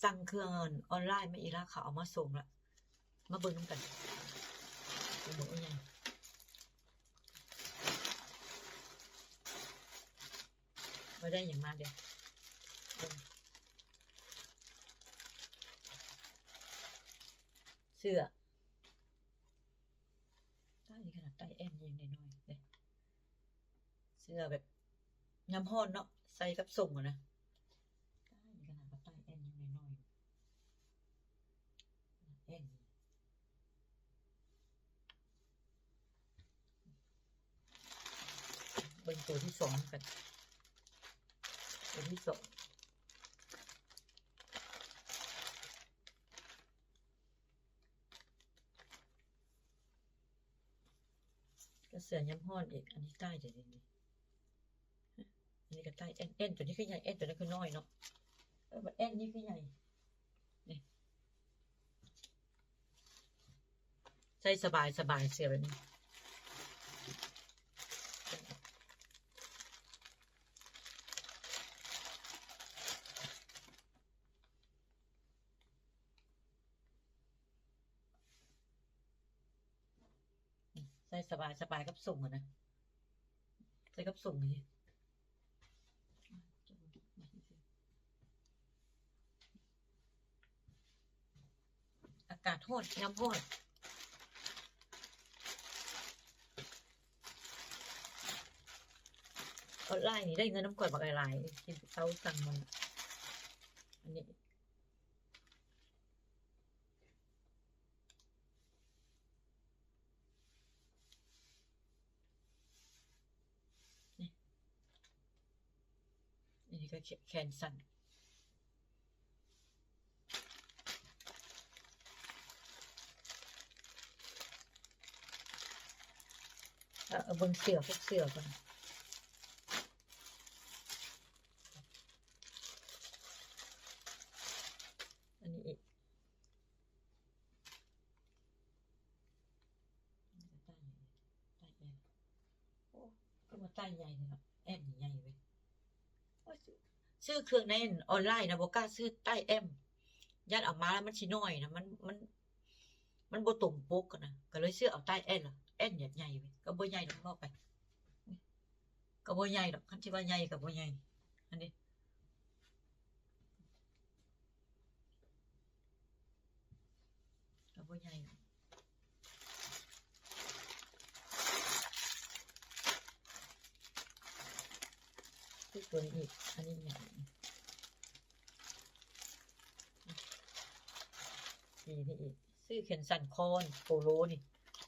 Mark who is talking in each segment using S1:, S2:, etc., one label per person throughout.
S1: สั่งเครื่องออนไลน์มาอีกแล้วเขาเอามาส่งละมาเบิ่งน้ำกันไปบอกว่าไงมาได้อย่างมาเดียวเสื้อใต้ขนาดใต้แอนยังน้อยๆเลยเสื้อแบบน้ำห้อนเนาะใส่กับส่งอะนะใต้ขนาดกับใต้แอนยังน้อยๆแอนเบิ่งตัวที่สองกันตัวที่สองก็เสื้อย้ำห้อนอีกอันนี้ใต้เดี๋ยวนี้อันนี้ก็ใต้แอนตัวนี้คือใหญ่แอนตัวนี้คือน้อยเนาะแอนนี่คือใหญ่นี่ใส่สบายเสื้อแบบนี้ใส่สบายกับส่งอะนะใส่กับส่งนี่อากาศร้อนย้ำร้อนออนไลน์นี่ได้เงินน้ำก่อยบักหลายๆที่เขาสั่งมันอันนี้อันนี้ก็แขนสั้นเบิ่งเสื้อพวกเสื้อก่อนอันนี้อีกใต้แอนโอ้ก็มาใต้ใหญ่เลยเนาะแอนใหญ่เว้ยซื้อเครื่องในออนไลน์นะบ่กล้าซื้อใต้แอมยัดออกมาแล้วมันชิน้อยนะมันบ่ตรงปกนะก็เลยซื้อเอาใต้แอนล่ะแอนใหญ่เว้ยก็บ่ใหญ่ดอกเนาะไปก็บ่ใหญ่ดอกคันที่ว่าใหญ่ก็บ่ใหญ่อันนี้ก็บ่ใหญ่คือตัวนี้อีกอันนี้ใหญ่นี่อีกซื้อเข็นสันคอนโปโลนี่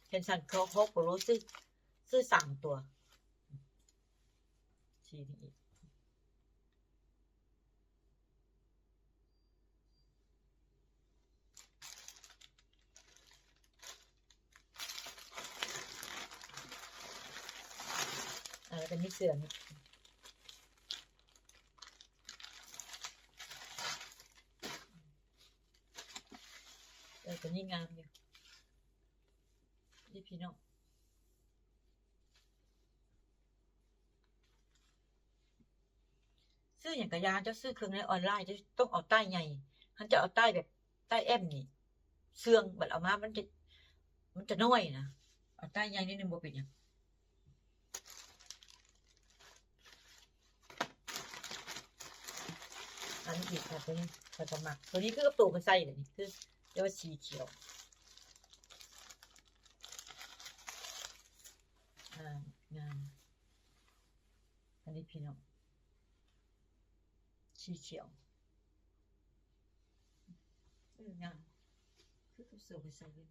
S1: เข็นสันคอโปโลซื้อ3ตัวสีนี่อีกแล้วก็มีเสื้อนี่ตัวนี้งามอยู่นี่พี่น้องซื้ออย่างกระยานจะซื้อเครื่องในออนไลน์จะต้องเอาใต้ใหญ่มันจะเอาใต้แบบใต้แอมนี่เสื่องบัดเอามามันจะน้อยนะเอาใต้ใหญ่นิดนึงบ่เป็นหยังอันนี้อีกค่ะตัวนี้ใส่ประมาณตัวนี้คือกับตัวมันใส่เลยนี่คือเรียกว่าสีเขียวงามอันนี้พี่น้องสีเขียวงามคือกับเสื้อไปใส่เลย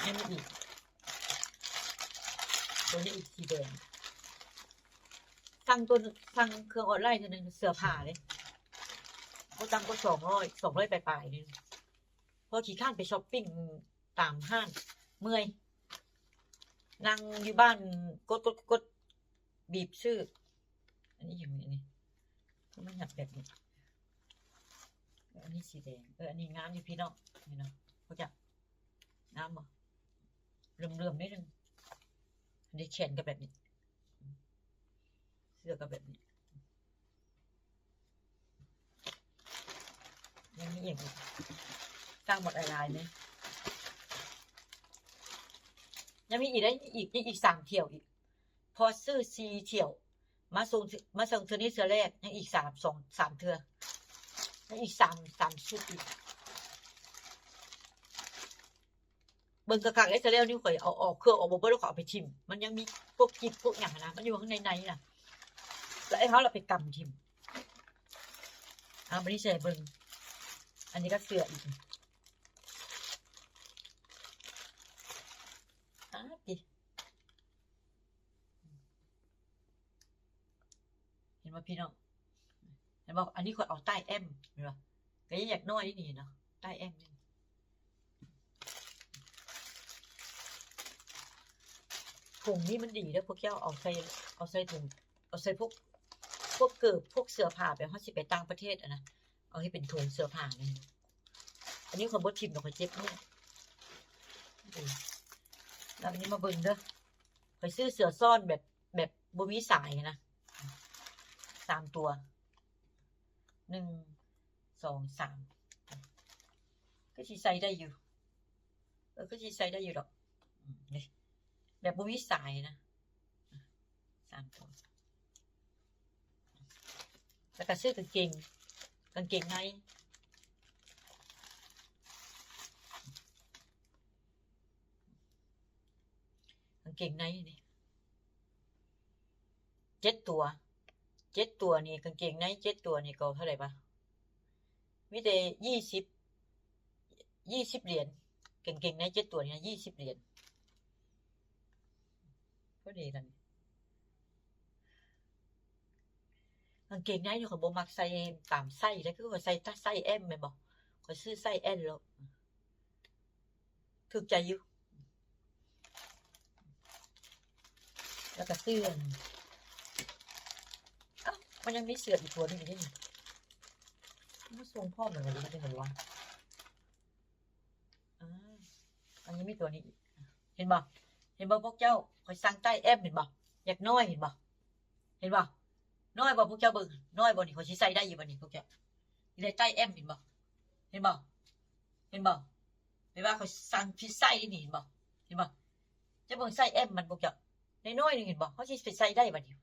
S1: ยังมีอีกตัวนี้อีกสีแดงสั่งเครื่องออนไลน์ตัวนึงเสื้อผ้าเลยเขาตั้งก็200ปลายๆนี่พอขี่ข้านไปช้อปปิ้งตามห้างเมื่อยนั่งอยู่บ้านกดบีบชื่ออันนี้อย่างนี้ก็ไม่หนักแบบนี้อันนี้สีแดงอันนี้งามอยู่พี่น้องนี่เนาะเขาจะงามบ่เริ่มนิดนึงอันนี้แขนกับแบบนี้เสื้ เสื้อก็แบบนี้ยังมีอย่างอีกสร้างหมดลายไหมยังมีอีกได้อีก3 เที่ยวอีกพอซื้อ4 เที่ยวมาส่งเทื่อนี้เทื่อแรกยังอีก3 เทื่อยังอีก3 ชุดอีกเบิ่งกะคักได้ซะแล้วนี่ข่อยเอาออกเครื่องออกบ่เบิดแล้วก็เอาไปทิ่มมันยังมีพวกกิ๊บพวกหยังนะมันอยู่ข้างในน่ะแล้วไอ้เฮาเราไปกำทิ่มบัดนี้สิให้เบิ่งอันนี้ก็เสื้ออีกติเห็นบ่พี่น้องเห็นบ่อันนี้ข่อยเอาใต้แอมเห็นบ่ก็ยังอยากน้อยนี่เนาะใต้แอมนี่ถุงนี้มันดีเด้อพวกเจ้าเอาใส่ถุงเอาใส่พวกเกิบพวกเสื้อผ้าแบบเฮาสิไปต่างประเทศนะเอาให้เป็นถุงเสื้อผ้านี่อันนี้ข่อยบ่ทิ่มดอกข่อยเจ็บมือแล้วอันนี้มาเบิ่งเด้อข่อยซื้อเสื้อซ่อนแบบบ่มีสายนะ3 ตัว1 2 3ก็สิใส่ได้อยู่ก็สิใส่ได้อยู่ดอกนี่แบบบ่มีสายนะ3 ตัวแล้วก็ซื้อกางเกงในนี่7 ตัวนี่กางเกงใน7 ตัวนี่ก็เท่าไหร่ปะมีแต่20 เหรียญกางเกงใน7 ตัวนี่นะ20 เหรียญก็ดีกันกางเกงในอยู่ข่อยบ่มักใส่ตามไซส์แล้วคือข่อยใส่แต่ไซส์ M แม่นบ่ข่อยซื้อไซส์ L แล้วถูกใจอยู่แล้วก็เสื้อมันยังมีเสื้ออีกตัวนึงอยู่นี่มันทรงพ่อเหมือนกันมันเป็นเหมือนว่าอันนี้มีตัวนี้เห็นบ่พวกเจ้าข่อยสั่งใต้แอมเห็นบ่อยากน้อยเห็นบ่น้อยบ่พวกเจ้าเบิ่งน้อยบ่นี่ข่อยสิใส่ได้อยู่บ่นี่พวกเจ้าสิได้ใต้แอมเห็นบ่ว่าข่อยสั่งพิซซ่านี่เห็นบ่จะเบิ่งไส้ M มันพวกเจ้าน้อยๆนึงเห็นบ่เฮาสิไปใส่ได้บัดนี้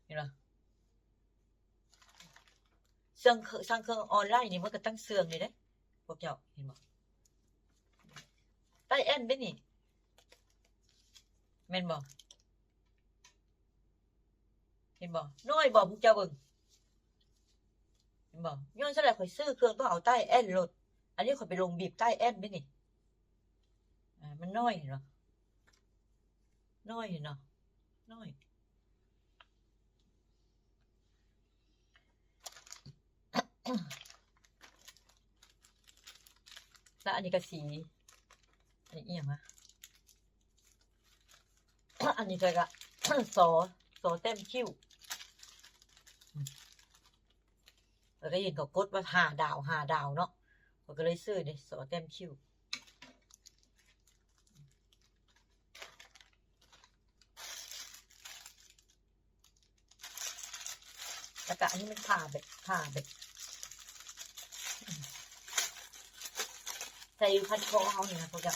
S1: เห็นบ่สั่งเครื่องออนไลน์นี่มันก็ตั้งเสื่องนี่เด้พวกเจ้าเห็นบ่ใต้ M เด้นี่แม่นบ่เห็นบ่น้อยบ่พวกเจ้าเบิ่งเห็นบ่ย้อนซะแล้วข่อยซื้อเครื่องต้องเอาใต้ M โลดอันนี้ข่อยไปลงบีบใต้ M เด้นี่มันน้อยเห็นบ่น้อยเนาะน้อยแล้วอันนี้ก็สีอันนี้อีหยังวะอันนี้ก็สอเต็มคิ้วแล้วก็เห็นเขากดว่า5 ดาวเนาะผมก็เลยซื้อนี่สอเต็มคิ้วแล้วก็อันนี้มันผ่าแบบใส่พันคอเฮานี่นะพวกเจ้า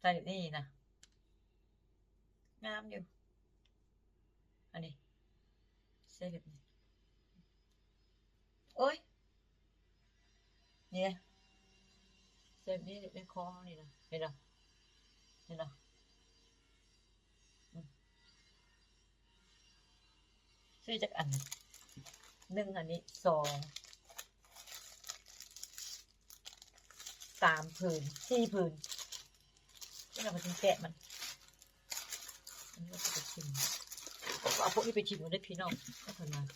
S1: ใส่นี่นะงามอยู่อันนี้ใส่แบบนี้โอ้ยเนี่ยใส่แบบนี้ในคอนี่นะเห็นเหรอซื้อจากอัน1อันนี้2 3 ผืน 4 ผืนนี่เราไปแกะมันอันนี้เราจะไปชิมเอาพวกนี้ไปชิมกันได้พี่น้องก็ทำงาน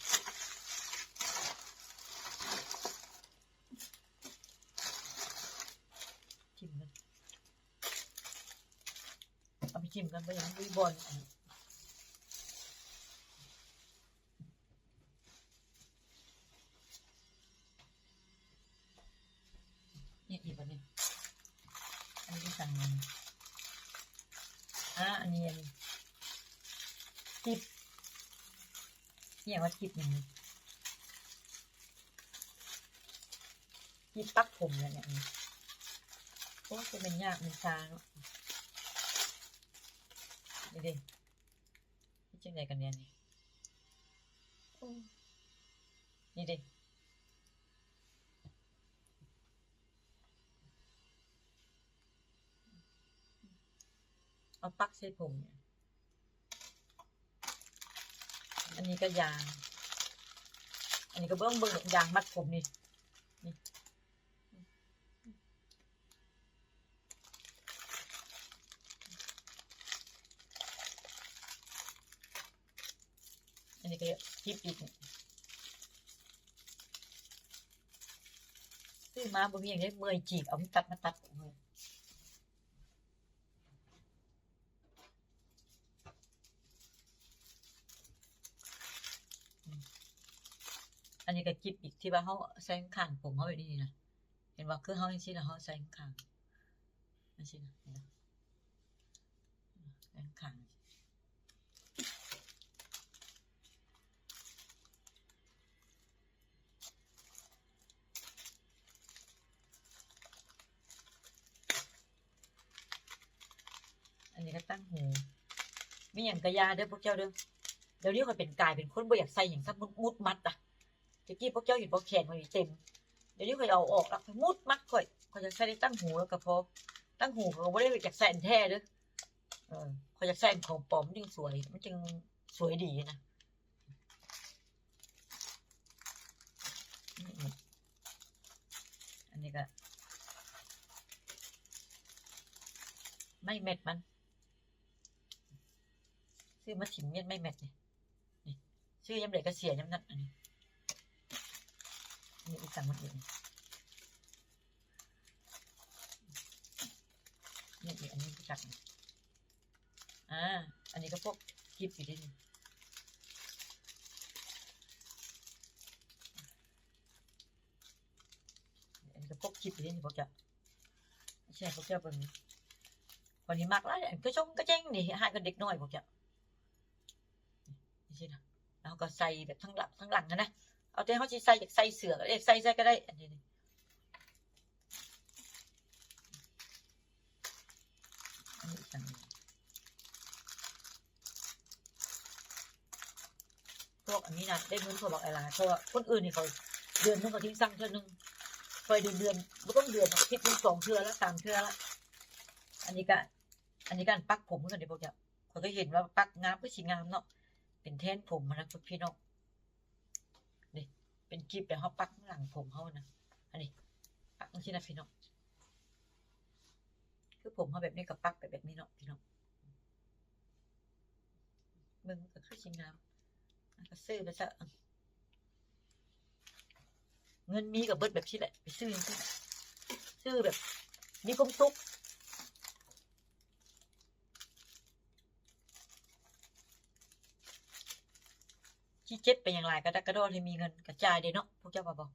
S1: ชิมกันเอาไปชิมกันไปยังวิบอล นี่อันนี้สั่งมาอันนี้กิ๊บเนี่ยว่ากิ๊บอย่างนี้กิ๊บปักผมเลยเนี่ยโอ้จะเป็นยากเป็นชาเนาะนี่ดินี่จังไดกันเนี่ยนี่ดิเอาปักใส่ผมเนี่ยอันนี้ก็ยางอันนี้ก็เบิ่งยางมัดผมนี่อันนี้ก็กิ๊บอีกซื้อมาบ่มีอย่างนี้เมื่อยจีกเอาตัดมาตัดอันนี้ก็กิ๊บอีกที่ว่าเขาใส่ข้างผมเขาแบบนี้นะเห็นว่าคือเขาจริงๆแล้วเขาใส่ข้างไม่ใช่นะใส่ข้างอันนี้ก็ตั้งหูมีอย่างกระยาเด้อพวกเจ้าเด้อเดี๋ยวนี้เขาเป็นกายเป็นคนบ่อยากใส่อย่างซับมุดมัดอ่ะตะกี้พวกเจ้าเห็นพวกแขนมันเต็มเดี๋ยวนี้เขาเอาออกแล้วมุดมัดค่อยเขาจะใส่ได้ตั้งหูแล้วก็พอตั้งหูเขาไม่ได้อยากใส่แท้เด้อเขาจะใส่ของปลอมจึงสวยมันจึงสวยดีนะอันนี้ก็ไม่เม็ดมันซื้อมาถิ่มเม็ดไม่เม็ดนี่ซื้อยำเด็กก็เสียยำนัดอันนี้อีกสั่งมันอีกนี่อีกอันนี้จัดอันนี้ก็พวกกิ๊บอยู่ที่นี่อันนี้ก็พวกกิ๊บอยู่ที่นี่พวกจะใช่พวกเจ้าเป็นคนนี้มากแล้วก็ชงก็แจ้งนี่ให้กับเด็กน้อยพวกจะนี่สินะแล้วก็ใส่แบบทั้งหลังนะเอาแต่เขาจะใส่จากใส่เสือใส่ก็ได้อันนี้สั่งพวกอันนี้นะได้เงินเขาบอกอะไรเพราะว่าคนอื่นนี่เขาเดือนนึงเขาทิ้งสั่งเท่านึงคอยเดือนไม่ต้องเดือนคิดเป็น2 เทื่อแล้ว3 เทื่อแล้วอันนี้กันปักผมกันเดี๋ยวพวกจะเขาก็เห็นว่าปักงามก็สีงามเนาะเป็นแทนผมนะพี่น้องนี่เป็นกิ๊บแต่เขาปักหลังผมเขานะอันนี้ปักที่นะพี่น้องคือผมเขาแบบนี้กับปักแบบนี้เนาะพี่น้องมึงก็คือสีงามก็ซื้อไปซะเงินมีกับเบิดแบบที่แหละไปซื้อแบบมีความสุขที่เจ็บไปอย่างไรก็ได้กระโดดให้มีเงินกระจายเด้เนาะพวกเจ้าบอก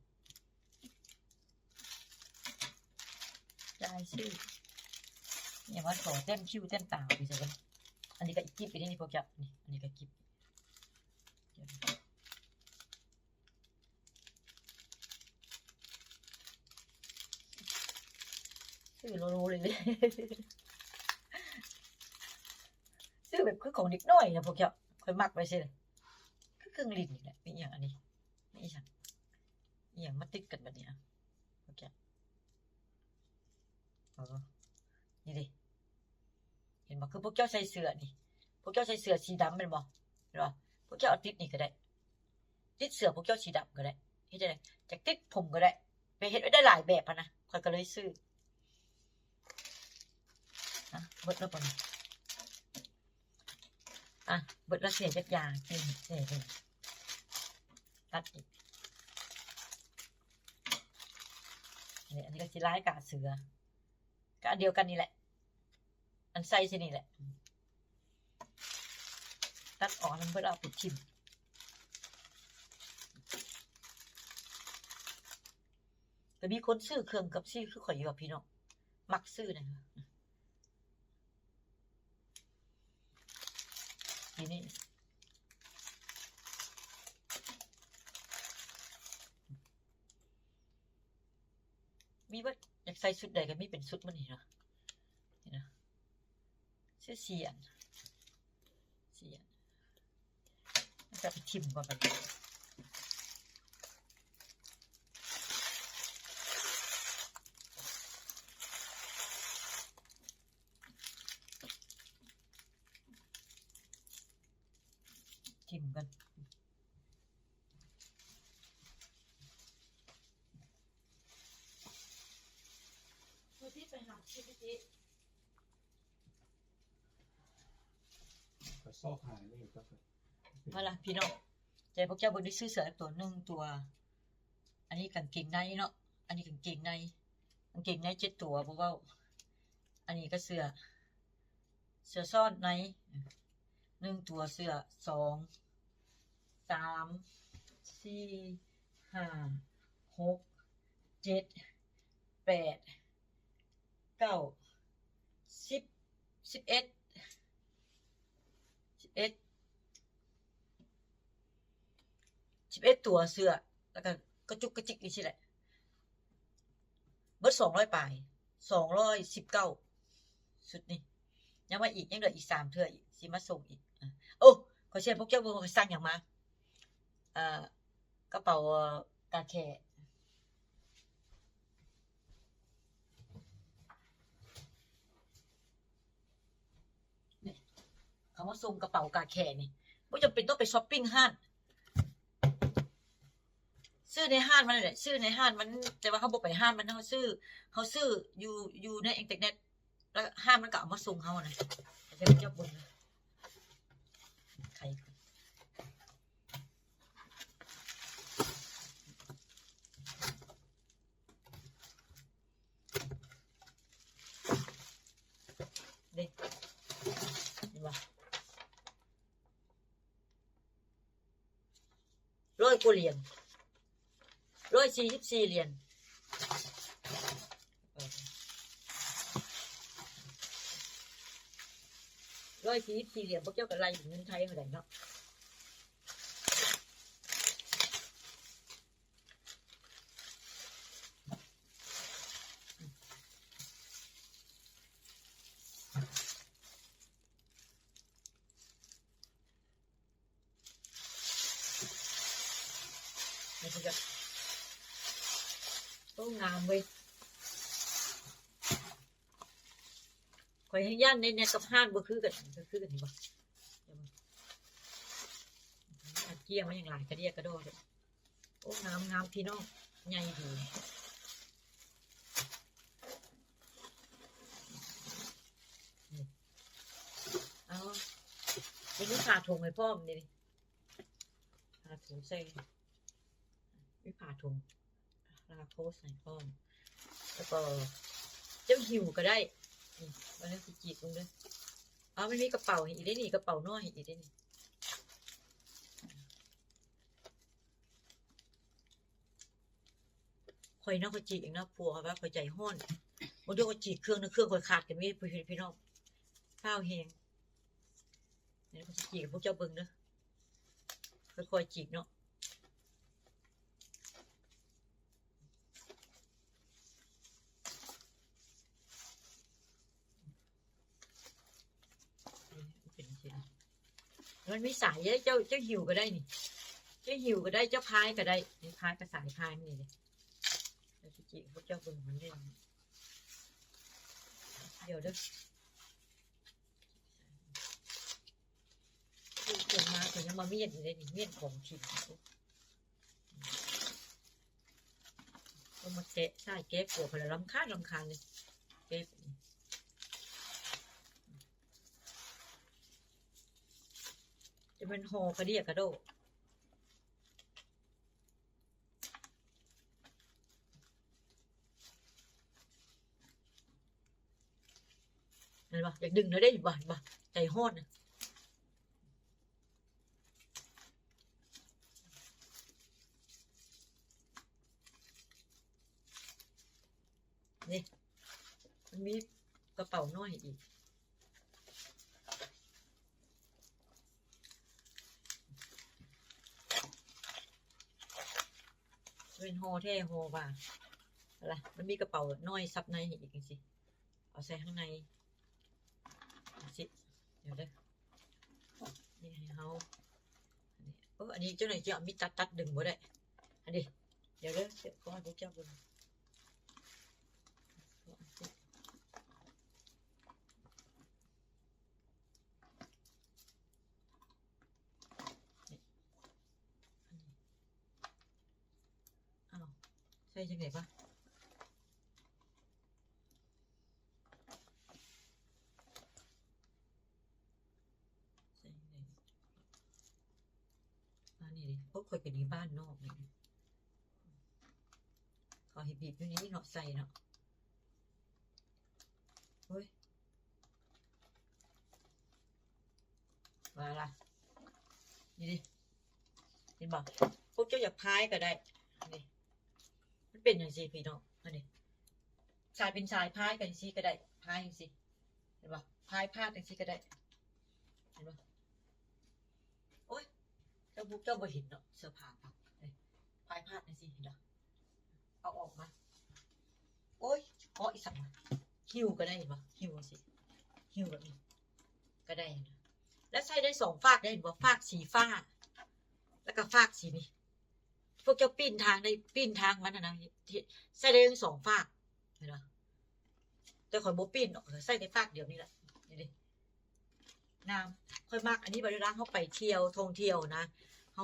S1: จ่ายซื้ออย่างว่าขอเต้นคิ้วเต้นตาไปซะกันอันนี้ก็กิ๊บไปนี่พวกเจ้านี่อันนี้ก็กิ๊บซื้อโลเลยซื้อแบบคือของเด็กน้อยนะพวกเจ้าค่อยมักไปสิเลยเครื่องลิ้นนี่แหละมีอย่างอันนี้นี่ฉันอย่างมาติดกันแบบนี้โอเคนี่ดิเห็นบอกคือพวกเจ้าใส่เสื้อนี่พวกเจ้าใส่เสื้อสีดำเป็นบอกเห็นป่ะพวกเจ้าเอาติดนี่ก็ได้ติดเสื้อพวกเจ้าสีดำก็ได้เฮ็ดได้จากติดผมก็ได้ไปเฮ็ดได้หลายแบบนะคอยก็เลยซื้อเบิดแล้วป่ะเบิดแล้วเสียจักอย่างเสียเลยตัดอีกอันนี้ก็สิร้ายกาเสือก็อันเดียวกันนี่แหละอันใส่สินี่แหละตัดออกมันเพื่อเอาไปชิม ก็มีคนซื้อเครื่องกับซี่คือข่อยอยู่กับพี่น้องมักซื้อนะคะทีนี้มีว่าอยากใส่ชุดใดก็มีเป็นชุดมันนี่เนาะนี่นะซื้อเสียนจะไปทิมก่อนไปทิมกันพี่ไปหาชิพี่จี
S2: ก็ซอกหายนี่ก็
S1: มาละพี่น้องใจพวกเจ้าบนได้ซื้อเสื้อตัวหนึ่งตัว อันนี้กางเกงในเนาะอันนี้กางเกงใน7 ตัวบ่เว้าอันนี้ก็เสื้อซ่อนใน1 ตัวเสื้อ2 3 4 5 6 7 8 9 10 11ตัวเสื้อแล้วก็กระจุกกระจิกนี่สิแหละเบิด200ปลาย219สุดนี่ยังมาอีกยังเหลืออีก3เทื่ออีกสิมาส่งอีกโอ้ขอเชิญพวกเจ้าบ่สั่งหยังมากระเป๋ากาแคนี่เขามาส่งกระเป๋ากาแคนี่บ่จำเป็นต้องไปช้อปปิ้งห้างซื้อในห้างมันแหละซื้อในห้างมันแต่ว่าเขาบอกไปห้างมันเขาซื้ออยู่ในอินเทอร์เน็ตแล้วห้างมันก็เอามาส่งเขานะจะเป็นเจ้าบุญนะใครเด็กเห็นปะ100 กว่าเหรียญ144 เหรียญ144 เหรียญพวกเจ้าก็ไล่เงินไทยเท่าไหร่เนาะนี่คือจะต้องงามเว้ยข่อยให้ย่านในกับห้างบ่คือกันเห็นบ่อาเกี้ยมันอย่างหลายกระเดียกระโดดโอ้งามพี่น้องใหญ่ดีเอาเป็นลูกค้าทงให้พ่อมนี่ผ่าถุงใส่ไม่ผ่าถุงลาโพสใส่พ่อมแล้วก็เจ้าหิวก็ได้วันนี้สิจีบมึงด้วยมันมีกระเป๋าอีกได้นี่กระเป๋าน้อยอีกได้นี่คอยน้องคอยจีบเองนะผัวเขาว่าคอยใจห้อนวันเดียวคอยจีบเครื่องคอยขาดกันไม่พี่น้องข้าวแห้งนี่คอยจีบพวกเจ้าเบิ้งเนาะคอยจีบเนาะมันมีสายเจ้าหิวก็ได้นี่เจ้าหิวก็ได้เจ้าพายก็ได้นี่พายกับสายพายนี่เลยเดี๋ยวจิพวกเจ้าเบิ่งมันเรื่องเดี๋ยวเด้อคือเกิดมาถึงยังมาเมียนอยู่เลยนี่เมียนของถิ่นก็มาเตะใช่เก๊กปวดพอแล้วรำคาญเลยเก๊กจะเป็นโฮกระเดียกระโดเห็นปะอยากดึงเลยได้บ่ใจห้อนนะ นี่มันมีกระเป๋าน้อยอีกเป็นโฮเท่โฮว่าอะไรมันมีกระเป๋าน้อยซับในอีกจังสิเอาใส่ข้างในสิเดี๋ยวเด้อนี่ให้เขาอันนี้เจ้าหน่อยจะเอามีตัดดึงบ่ได้อันนี้เดี๋ยวเด้อเดี๋ยวก็ให้พวกเจ้าเบิ่งอ้าวใส่จังได๋ปะนี่ดิพวกข่อยเป็นบ้านนอกนี่ขอให้บีบอยู่นี้เนาะใส่เนาะเฮ้ยว่าล่ะนี่ดิเห็นบ่พวกเจ้าอยากพายก็ได้นี่มันเป็นจังซี่พี่น้องอันนี้สายเป็นสายพายกันซี่ก็ได้พายจังซี่เห็นบ่พายพาดจังซี่ก็ได้เห็นบ่โอ้ยเจ้าพวกเจ้าบ่เห็นเนาะเสื้อผ้าปักพายพาดจังซี่เห็นบ่เอาออกมาโอ้ยขออีกสักมาหิ้วก็ได้เห็นปะหิ้วสิหิ้วแบบนี้ก็ได้นะแล้วใส่ได้2 ฝากได้เห็นปะฝากสีฟ้าแล้วก็ฝากสีนี้พวกเจ้าปิ้นทางได้ปิ้นทางมันนะใส่ได้ทั้ง2 ฝากเห็นปะแต่ข่อยบ่ปิ้นหรอกใส่ได้ฝากเดียวนี่แหละนี่ดิงามค่อยมากอันนี้บริการเขาไปเที่ยวท่องเที่ยวนะเข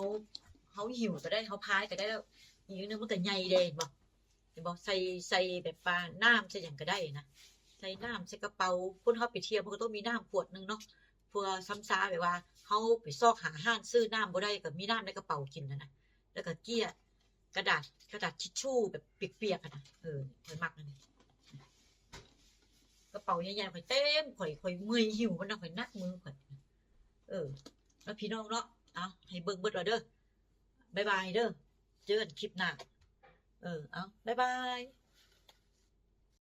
S1: าหิวก็ได้เขาพายก็ได้แล้วอีกนึงมันก็ใหญ่เด่นบ่บอกใส่แบบปลาน้ำใส่อย่างก็ได้นะใส่น้ำใส่กระเป๋าคนเขาไปเที่ยวมันก็ต้องมีน้ำขวดนึงเนาะเพื่อซ้ำซ้าแบบว่าเขาไปซอกหาห้างซื้อน้ำบ่ได้ก็มีน้ำในกระเป๋ากินนะแล้วก็เกี้ยกระดาษทิชชู่แบบเปียกๆนะข่อยมักนั่นกระเป๋าใหญ่ๆข่อยเต็มข่อยเมื่อยหิวมันนะข่อยนักมือข่อยแล้วพี่น้องเนาะเอาให้เบิ่งเบิดแล้วเด้อบ๊ายบายเด้อเจอกันคลิปหน้าเอาบ๊ายบาย